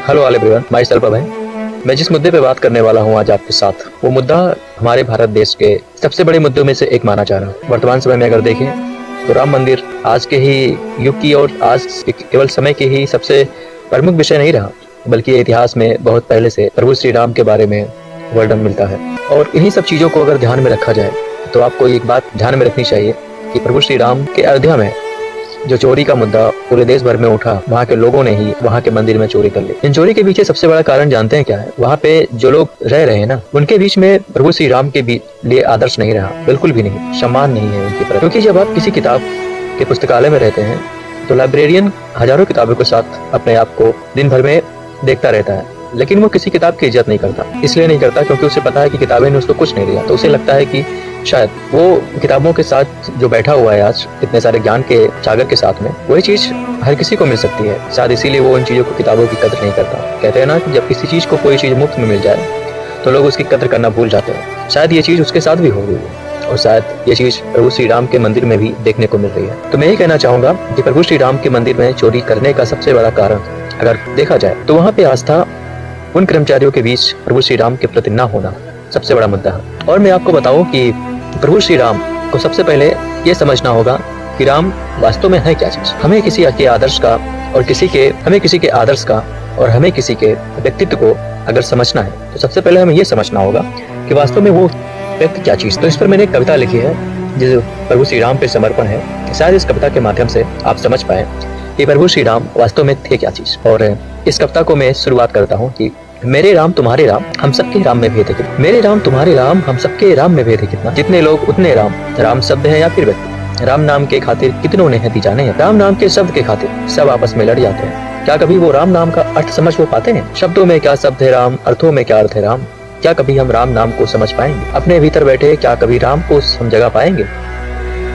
Hello all everyone, myself Abhay. मैं जिस मुद्दे पे बात करने वाला हूँ आज आपके साथ, वो मुद्दा हमारे भारत देश के सबसे बड़े मुद्दों में से एक माना जा रहा है। वर्तमान समय में अगर देखें तो राम मंदिर आज के ही युग की और आज केवल समय के ही सबसे प्रमुख विषय नहीं रहा, बल्कि इतिहास में बहुत पहले से प्रभु श्री राम के बारे में वर्णन मिलता है। और इन्हीं सब चीज़ों को अगर ध्यान में रखा जाए तो आपको एक बात ध्यान में रखनी चाहिए कि प्रभु श्री राम के अयोध्या में जो चोरी का मुद्दा पूरे देश भर में उठा, वहाँ के लोगों ने ही वहाँ के मंदिर में चोरी कर ली। इन चोरी के पीछे सबसे बड़ा कारण जानते हैं क्या है? वहाँ पे जो लोग रह रहे हैं ना, उनके बीच में प्रभु श्री राम के लिए आदर्श नहीं रहा, बिल्कुल भी नहीं, सम्मान नहीं है उनकी तरफ। क्योंकि जब आप किसी किताब के पुस्तकालय में रहते हैं तो लाइब्रेरियन हजारों किताबों के साथ अपने आप को दिन भर में देखता रहता है, लेकिन वो किसी किताब की इज्जत नहीं करता। इसलिए नहीं करता क्योंकि उसे पता है कि किताबें ने उसको कुछ नहीं दिया, तो उसे लगता है कि शायद वो किताबों के साथ जो बैठा हुआ है आज इतने सारे ज्ञान के सागर के साथ में, वही चीज हर किसी को मिल सकती है। शायद इसीलिए वो उन चीजों को, किताबों की कदर नहीं करता। कहते हैं ना कि जब किसी चीज को कोई चीज मुफ्त में मिल जाए तो लोग उसकी कदर करना भूल जाते हैं। शायद ये चीज उसके साथ भी हो गई है और शायद ये चीज प्रभु श्री राम के मंदिर में भी देखने को मिल रही है। तो मैं ये कहना चाहूंगा कि प्रभु श्री राम के मंदिर में चोरी करने का सबसे बड़ा कारण अगर देखा जाए तो वहाँ पे आस्था उन कर्मचारियों के बीच प्रभु श्री राम के प्रति न होना सबसे बड़ा मुद्दा है। और मैं आपको बताऊं कि प्रभु श्री राम को सबसे पहले ये समझना होगा कि राम वास्तव में है क्या चीज। हमें किसी के आदर्श का और हमें किसी के आदर्श का और हमें किसी के व्यक्तित्व को अगर समझना है तो सबसे पहले हमें ये समझना होगा कि वास्तव में वो व्यक्ति क्या चीज। तो इस पर मैंने एक कविता लिखी है जो प्रभु श्री राम पे समर्पण है। शायद इस कविता के माध्यम से आप समझ पाए कि प्रभु श्री राम वास्तव में थे क्या चीज। और इस कविता को मैं शुरुआत करता हूँ कि मेरे राम तुम्हारे राम हम सबके राम में भेद है कितना। मेरे राम तुम्हारे राम हम सबके राम में भेद है कितना। जितने लोग उतने राम, राम शब्द है या फिर व्यक्ति। राम नाम के खातिर कितनों ने हती जाने हैं। राम नाम के शब्द के खातिर सब आपस में लड़ जाते हैं। क्या कभी वो राम नाम का अर्थ समझ वो पाते हैं? शब्दों में क्या शब्द है राम, अर्थों में क्या अर्थ है राम। क्या कभी हम राम नाम को समझ पाएंगे? अपने भीतर बैठे क्या कभी राम को हम जगह पाएंगे?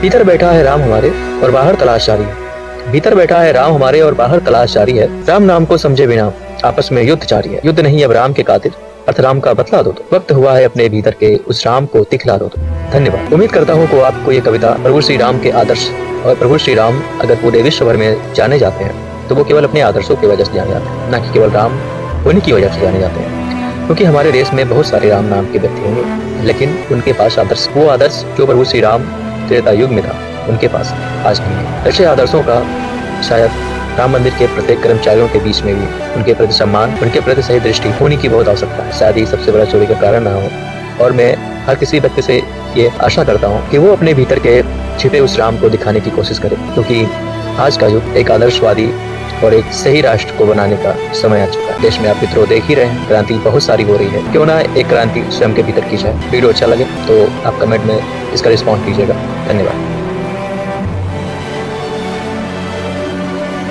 भीतर बैठा है राम हमारे और बाहर तलाश जारी है। भीतर बैठा है राम हमारे और बाहर तलाश जारी है। राम नाम को समझे बिना आपस में युद्ध जारी है। युद्ध नहीं अब राम के खातिर, अर्थ राम का बतला दो तो। वक्त हुआ है अपने भीतर के उस राम को दिखला दो तो। धन्यवाद। उम्मीद करता हूँ कि आपको ये कविता प्रभु श्री राम के आदर्श, और प्रभु श्री राम अगर पूरे विश्व भर में जाने जाते हैं तो वो केवल अपने आदर्शों की वजह से जाने जाते हैं, न कि केवल राम होने की वजह से जाने जाते हैं। क्योंकि हमारे देश में बहुत सारे राम नाम के व्यक्ति होंगे, लेकिन उनके पास आदर्श, वो आदर्श जो प्रभु श्री राम त्रेता युग में था, उनके पास आज नहीं है। ऐसे आदर्शों का शायद राम मंदिर के प्रत्येक कर्मचारियों के बीच में भी उनके प्रति सम्मान, उनके प्रति सही दृष्टि होने की बहुत आवश्यकता है। शायद ये सबसे बड़ा चोरी का कारण ना हो। और मैं हर किसी व्यक्ति से ये आशा करता हूँ कि वो अपने भीतर के छिपे उस राम को दिखाने की कोशिश करे, क्योंकि आज का युग एक आदर्शवादी और एक सही राष्ट्र को बनाने का समय आ चुका है। देश में आप विद्रोह देख ही रहे हैं, क्रांति बहुत सारी हो रही है। क्यों ना एक क्रांति स्वयं के भीतर की जाए। वीडियो अच्छा लगे तो आप कमेंट में इसका रिस्पॉन्स कीजिएगा। धन्यवाद।